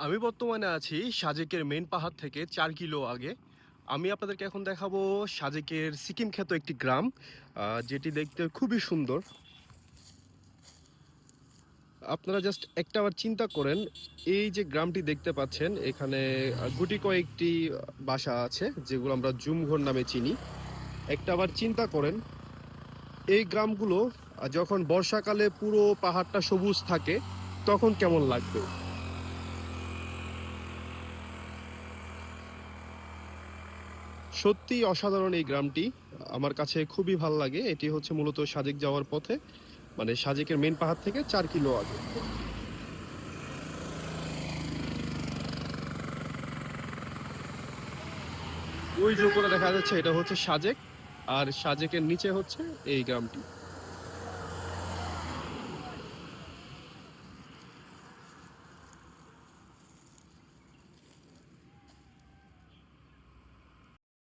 আমি বর্তমানে আছি সাজেকের মেন পাহাড় থেকে ৪ কিলো আগে। আমি আপনাদেরকে এখন দেখাবো সাজেকের সিকিম খ্যাত একটি গ্রাম, যেটি দেখতে খুবই সুন্দর। আপনারা জাস্ট একটা বার চিন্তা করেন, এই যে গ্রামটি দেখতে পাচ্ছেন এখানে গুটি কয়েকটি বাসা আছে যেগুলো আমরা জুমঘর নামে চিনি। একটা বার চিন্তা করেন এই গ্রামগুলো যখন বর্ষাকালে পুরো পাহাড়টা সবুজ থাকে তখন কেমন লাগবে। সত্যিই অসাধারণ এই গ্রামটি, আমার কাছে খুবই ভালো লাগে। এটি হচ্ছে মূলত সাজেক যাওয়ার পথে, মানে সাজেকের মেন পাহাড় থেকে ৪ কিলো আগে। ওই যে উপরে দেখা যাচ্ছে এটা হচ্ছে সাজেক, আর সাজেকের নিচে হচ্ছে এই গ্রামটি।